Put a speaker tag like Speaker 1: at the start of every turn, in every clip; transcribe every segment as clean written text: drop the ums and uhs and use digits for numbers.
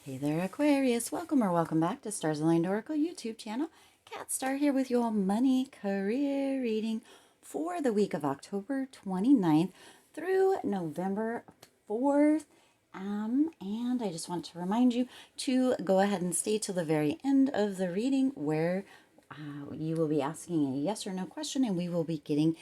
Speaker 1: Hey there, Aquarius. Welcome or welcome back to Stars Aligned Oracle YouTube channel. Cat Star here with your money career reading for the week of October 29th through November 4th. And I just want to remind you to go ahead and stay till the very end of the reading where you will be asking a yes or no question and we will be getting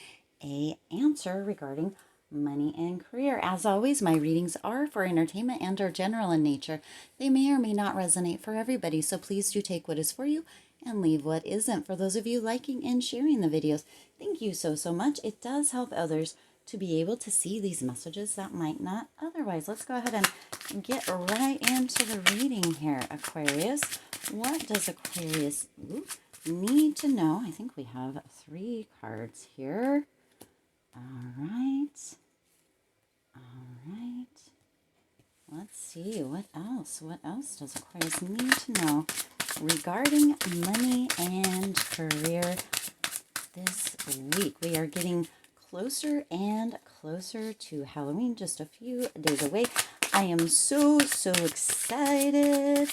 Speaker 1: a answer regarding money and career. As always, my readings are for entertainment and are general in nature. They may or may not resonate for everybody, so please do take what is for you and leave what isn't. For those of you liking and sharing the videos, thank you so much. It does help others to be able to see these messages that might not otherwise. Let's go ahead and get right into the reading here, Aquarius. What does Aquarius need to know? I think we have 3 cards here. All right. Let's see, what else? What else does Aquarius need to know regarding money and career this week? We are getting closer and closer to Halloween, just a few days away. I am so excited.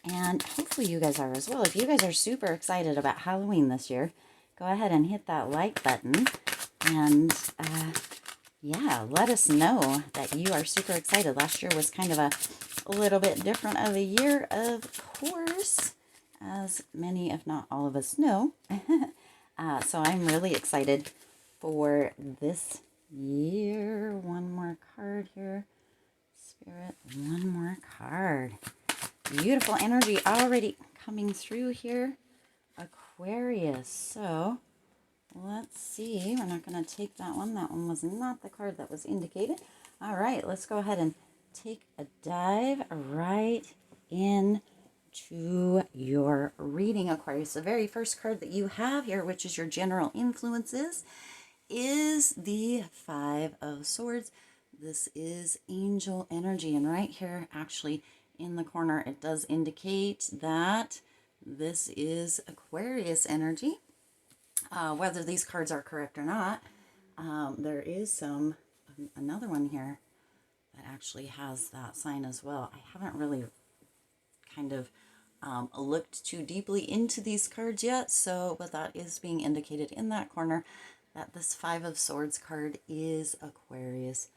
Speaker 1: And hopefully you guys are as well. If you guys are super excited about Halloween this year, go ahead and hit that like button. And yeah, let us know that you are super excited. Last year was kind of a little bit different of a year, of course, as many, if not all of us know. So I'm really excited for this year. One more card here. Spirit, one more card. Beautiful energy already coming through here, Aquarius. So let's see. We're not going to take that one. That one was not the card that was indicated. All right, let's go ahead and take a dive right into your reading, Aquarius. The very first card that you have here, which is your general influences, is the 5 of Swords. This is angel energy. And right here, actually, in the corner, it does indicate that this is Aquarius energy. Whether these cards are correct or not, there is another one here that actually has that sign as well. I haven't really kind of looked too deeply into these cards yet, but that is being indicated in that corner that this 5 of Swords card is Aquarius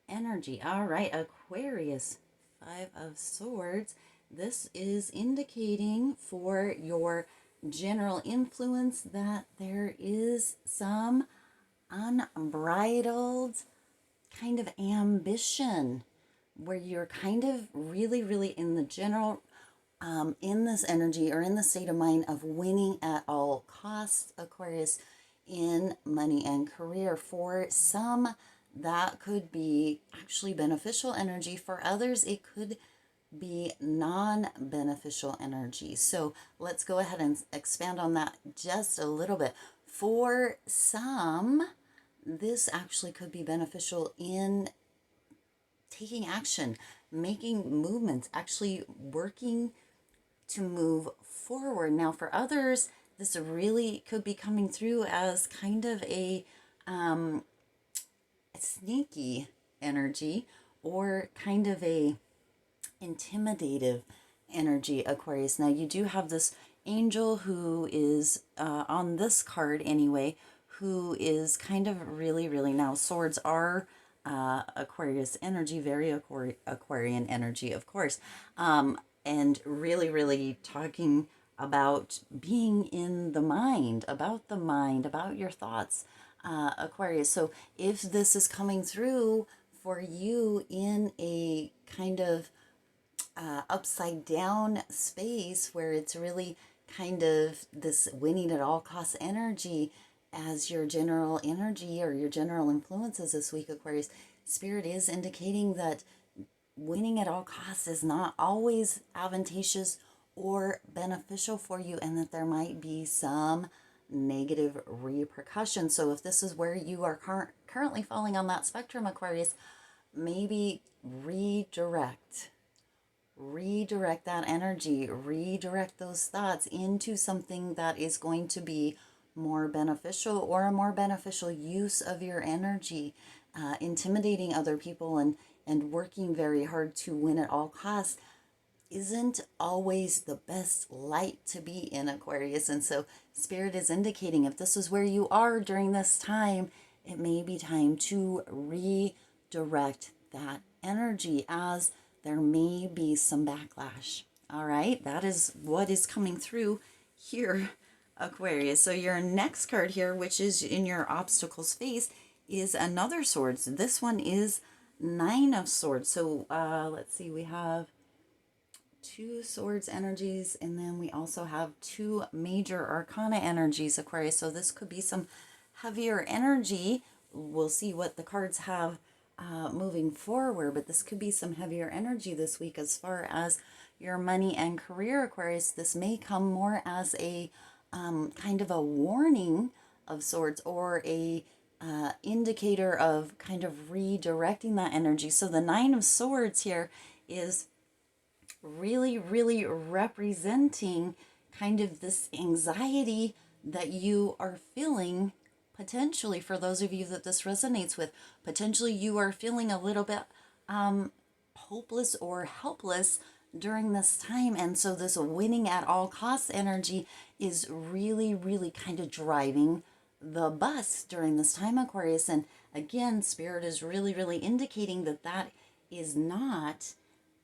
Speaker 1: energy. All right, Aquarius, 5 of Swords. This is indicating for your general influence that there is some unbridled kind of ambition where you're kind of really in the general in this energy or in the state of mind of winning at all costs, Aquarius, in money and career. For some, that could be actually beneficial energy. For others, it could be non-beneficial energy. So let's go ahead and expand on that just a little bit. For some, this actually could be beneficial in taking action, making movements, actually working to move forward. Now, for others, this really could be coming through as kind of a sneaky energy or kind of a intimidative energy, Aquarius. Now, you do have this angel who is on this card anyway, who is kind of really now, swords are Aquarius energy, very Aquarian energy, of course, and really talking about being in the mind, about your thoughts, Aquarius. So if this is coming through for you in a kind of upside down space where it's really kind of this winning at all costs energy as your general energy or your general influences this week, Aquarius, Spirit is indicating that winning at all costs is not always advantageous or beneficial for you, and that there might be some negative repercussions. So if this is where you are currently falling on that spectrum, Aquarius, maybe redirect that energy, redirect those thoughts into something that is going to be more beneficial, or a more beneficial use of your energy. Intimidating other people and working very hard to win at all costs isn't always the best light to be in, Aquarius. And so Spirit is indicating if this is where you are during this time, it may be time to redirect that energy, as there may be some backlash. All right, that is what is coming through here, Aquarius. So your next card here, which is in your obstacles phase, is another swords. This one is Nine of Swords. So let's see, we have two swords energies, and then we also have two major arcana energies, Aquarius. So this could be some heavier energy. We'll see what the cards have moving forward, but this could be some heavier energy this week as far as your money and career, Aquarius. This may come more as a kind of a warning of sorts, or a indicator of kind of redirecting that energy. So the Nine of Swords here is really, really representing kind of this anxiety that you are feeling. Potentially, for those of you that this resonates with, potentially you are feeling a little bit hopeless or helpless during this time. And so this winning at all costs energy is really, really kind of driving the bus during this time, Aquarius. And again, Spirit is really, really indicating that that is not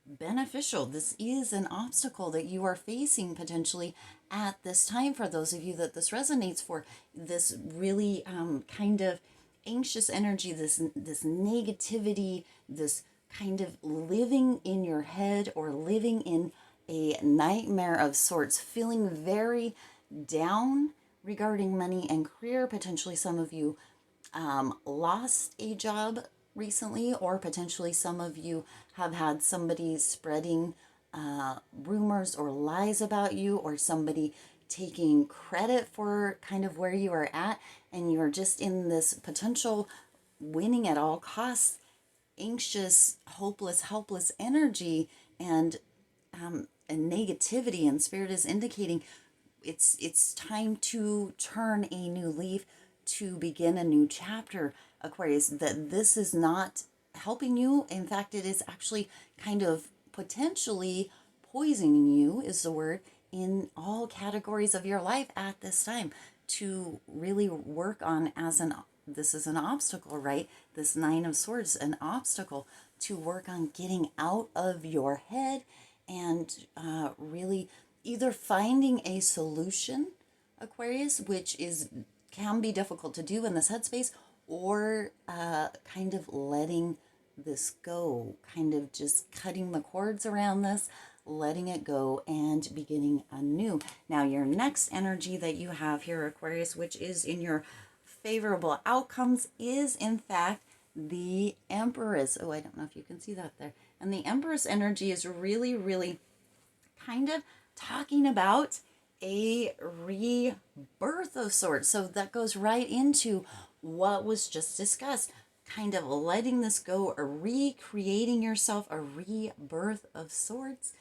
Speaker 1: beneficial. This is an obstacle that you are facing potentially at this time. For those of you that this resonates for, this really kind of anxious energy, this negativity, this kind of living in your head or living in a nightmare of sorts, feeling very down regarding money and career. Potentially some of you lost a job recently, or potentially some of you have had somebody spreading rumors or lies about you, or somebody taking credit for kind of where you are at, and you're just in this potential winning at all costs, anxious, hopeless, helpless energy, and negativity. And Spirit is indicating it's time to turn a new leaf, to begin a new chapter, Aquarius. That this is not helping you. In fact, it is actually kind of potentially poisoning you, is the word, in all categories of your life at this time, to really work on. This is an obstacle, right? This Nine of Swords, an obstacle to work on getting out of your head, and really either finding a solution, Aquarius, which can be difficult to do in this headspace, or kind of letting this go, kind of just cutting the cords around this, letting it go, and beginning anew. Now, your next energy that you have here, Aquarius, which is in your favorable outcomes, is in fact the Empress. Oh, I don't know if you can see that there. And the Empress energy is really, really kind of talking about a rebirth of sorts. So that goes right into what was just discussed, kind of letting this go, or recreating yourself, a rebirth of sorts,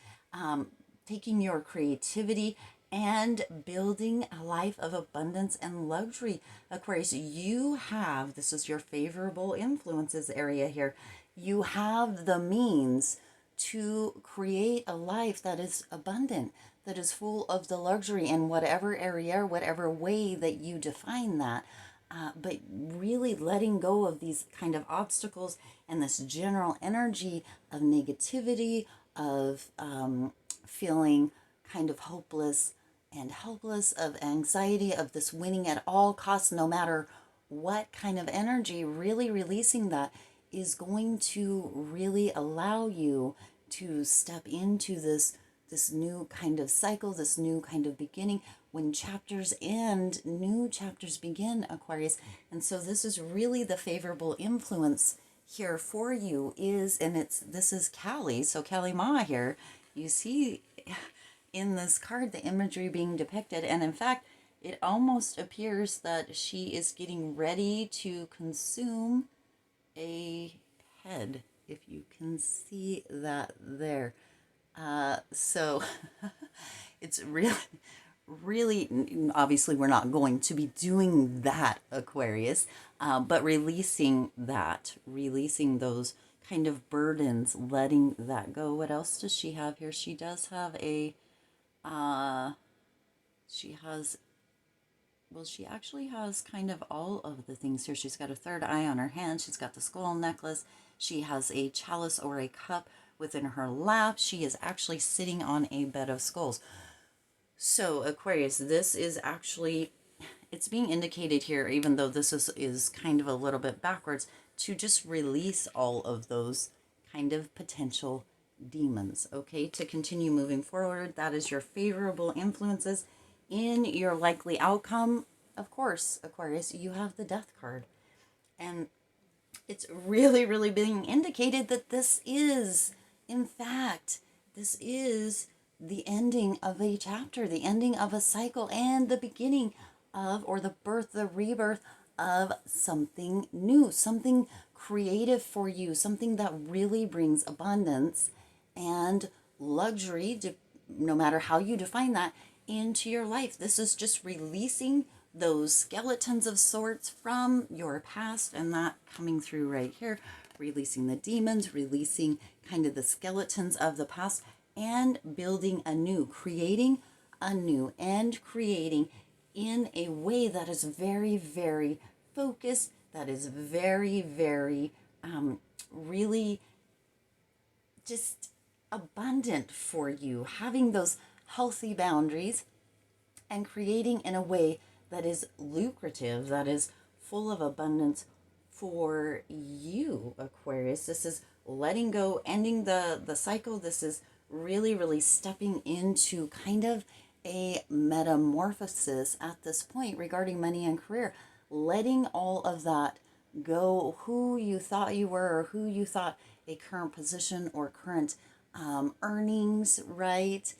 Speaker 1: taking your creativity and building a life of abundance and luxury. Aquarius, this is your favorable influences area here. You have the means to create a life that is abundant, that is full of the luxury in whatever area, whatever way that you define that. But really letting go of these kind of obstacles and this general energy of negativity, of feeling kind of hopeless and helpless, of anxiety, of this winning at all costs, no matter what kind of energy. Really releasing that is going to really allow you to step into this new kind of cycle, this new kind of beginning. When chapters end, new chapters begin, Aquarius. And so this is really the favorable influence here for you, this is Kali. So Kali Ma here, you see in this card the imagery being depicted, and in fact it almost appears that she is getting ready to consume a head, if you can see that there. So it's really, obviously we're not going to be doing that, Aquarius, but releasing those kind of burdens, letting that go. What else does she have here? She does have a, she has, well, she actually has kind of all of the things here. She's got a third eye on her hand. She's got the skull necklace. She has a chalice or a cup within her lap. She is actually sitting on a bed of skulls. So Aquarius, this is actually, it's being indicated here, even though this is kind of a little bit backwards, to just release all of those kind of potential demons, okay? To continue moving forward, that is your favorable influences. In your likely outcome, of course, Aquarius, you have the Death card. And it's really, really being indicated that this is, in fact, this is the ending of a chapter, the ending of a cycle, and the beginning of, or the birth, the rebirth of something new, something creative for you, something that really brings abundance and luxury, no matter how you define that, into your life. This is just releasing those skeletons of sorts from your past, and that coming through right here, releasing the demons, releasing kind of the skeletons of the past, and building anew, creating anew, and creating in a way that is very, very focused, that is very, very really just abundant for you, having those healthy boundaries and creating in a way that is lucrative, that is full of abundance for you, Aquarius. This is letting go, ending the cycle. This is really, really stepping into kind of a metamorphosis at this point regarding money and career, letting all of that go, who you thought you were or who you thought a current position or current earnings, right,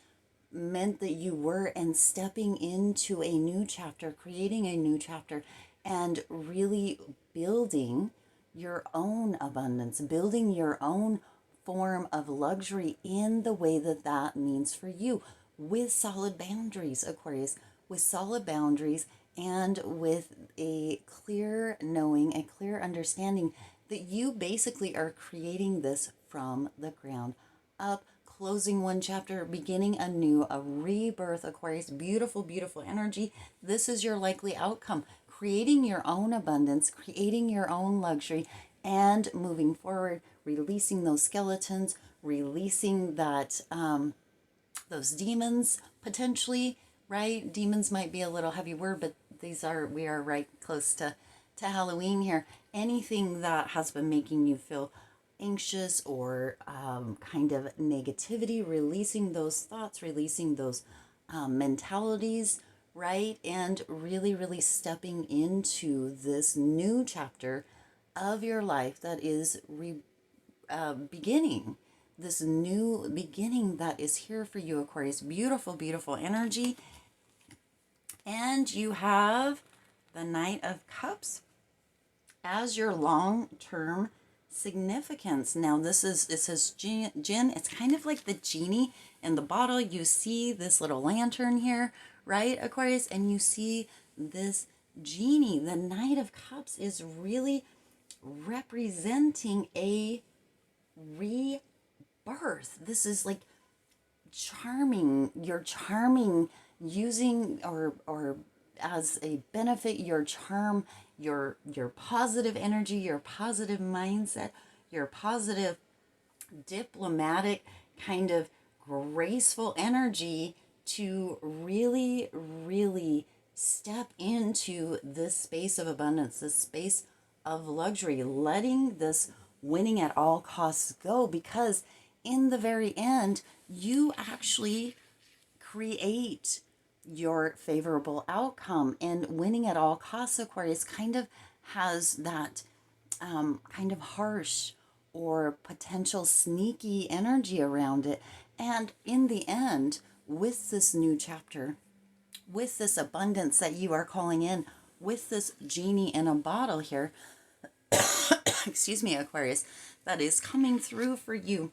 Speaker 1: meant that you were, and stepping into a new chapter, creating a new chapter, and really building your own abundance, building your own form of luxury in the way that that means for you, with solid boundaries, Aquarius, with solid boundaries, and with a clear knowing, a clear understanding that you basically are creating this from the ground up, closing one chapter, beginning a new, a rebirth, Aquarius. Beautiful, beautiful energy. This is your likely outcome. Creating your own abundance, creating your own luxury, and moving forward, releasing those skeletons, releasing that those demons potentially, right? Demons might be a little heavy word, but we are right close to Halloween here. Anything that has been making you feel anxious or kind of negativity, releasing those thoughts, releasing those mentalities, right? And really, really stepping into this new chapter of your life that is beginning, this new beginning that is here for you, Aquarius. Beautiful, beautiful energy. And you have the Knight of Cups as your long-term significance. Now this is, it says Jinn. It's kind of like the genie in the bottle. You see this little lantern here, right, Aquarius? And you see this genie. The Knight of Cups is really representing a rebirth. This is like charming. You're charming, using or as a benefit, your charm, your positive energy, your positive mindset, your positive diplomatic kind of graceful energy to really, really step into this space of abundance, this space of luxury, letting this winning at all costs go, because in the very end, you actually create your favorable outcome. And winning at all costs, Aquarius, kind of has that kind of harsh or potential sneaky energy around it. And in the end, with this new chapter, with this abundance that you are calling in, with this genie in a bottle here, excuse me, Aquarius, that is coming through for you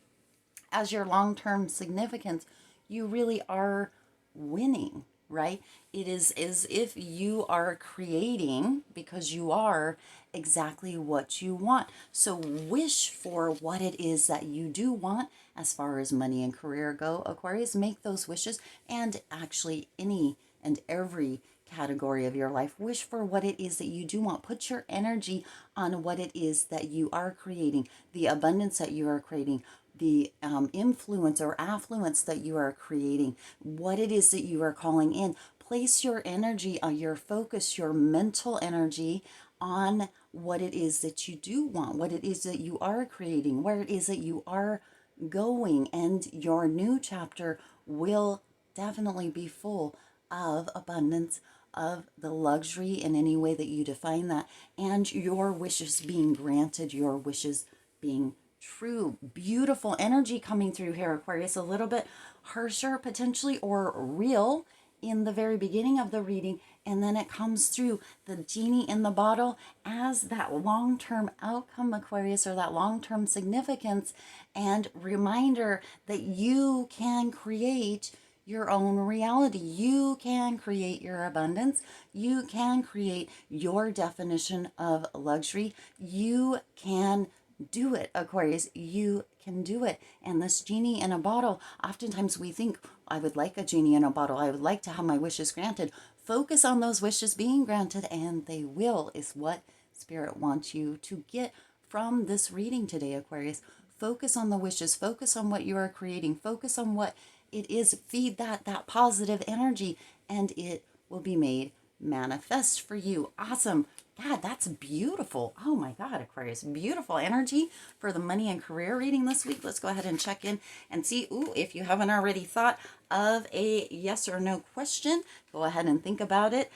Speaker 1: as your long-term significance, you really are winning. right? It is as if you are creating, because you are, exactly what you want. So wish for what it is that you do want as far as money and career go, Aquarius. Make those wishes, and actually any and every category of your life. Wish for what it is that you do want. Put your energy on what it is that you are creating, the abundance that you are creating, the influence or affluence that you are creating, what it is that you are calling in. Place your energy, your focus, your mental energy on what it is that you do want, what it is that you are creating, where it is that you are going, and your new chapter will definitely be full of abundance, of the luxury in any way that you define that, and your wishes being granted, your wishes being true. Beautiful energy coming through here, Aquarius. A little bit harsher potentially, or real in the very beginning of the reading, and then it comes through the genie in the bottle as that long-term outcome, Aquarius, or that long-term significance and reminder that you can create your own reality. You can create your abundance. You can create your definition of luxury. You can do it, Aquarius. You can do it. And this genie in a bottle, oftentimes we think, I would like a genie in a bottle. I would like to have my wishes granted. Focus on those wishes being granted, and they will, is what Spirit wants you to get from this reading today, Aquarius. Focus on the wishes. Focus on what you are creating. Focus on what it is. Feed that positive energy, and it will be made manifest for you. Awesome. God, that's beautiful. Oh my God, Aquarius. Beautiful energy for the money and career reading this week. Let's go ahead and check in and see, if you haven't already thought of a yes or no question, go ahead and think about it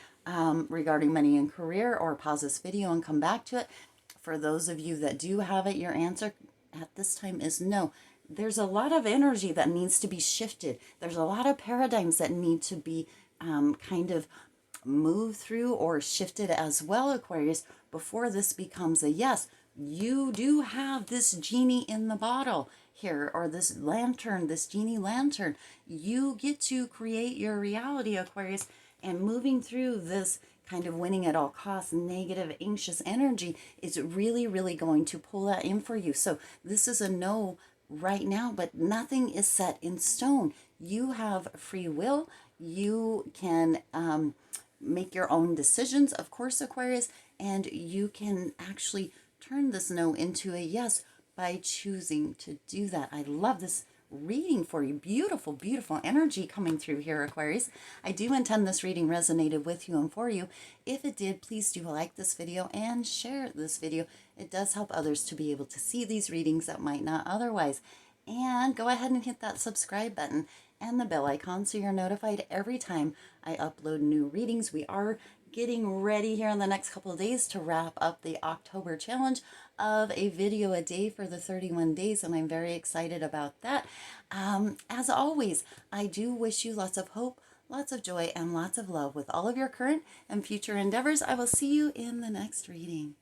Speaker 1: regarding money and career, or pause this video and come back to it. For those of you that do have it, your answer at this time is no. There's a lot of energy that needs to be shifted. There's a lot of paradigms that need to be kind of move through or shifted as well, Aquarius, before this becomes a yes. You do have this genie in the bottle here, or this lantern, this genie lantern. You get to create your reality, Aquarius, and moving through this kind of winning at all costs, negative, anxious energy is really, really going to pull that in for you. So this is a no right now, but nothing is set in stone. You have free will. You can make your own decisions, of course, Aquarius, and you can actually turn this no into a yes by choosing to do that. I love this reading for you. Beautiful, beautiful energy coming through here, Aquarius. I do intend this reading resonated with you and for you. If it did, please do like this video and share this video. It does help others to be able to see these readings that might not otherwise. And go ahead and hit that subscribe button and the bell icon so you're notified every time I upload new readings. We are getting ready here in the next couple of days to wrap up the October challenge of a video a day for the 31 days, and I'm very excited about that. As always, I do wish you lots of hope, lots of joy, and lots of love with all of your current and future endeavors. I will see you in the next reading.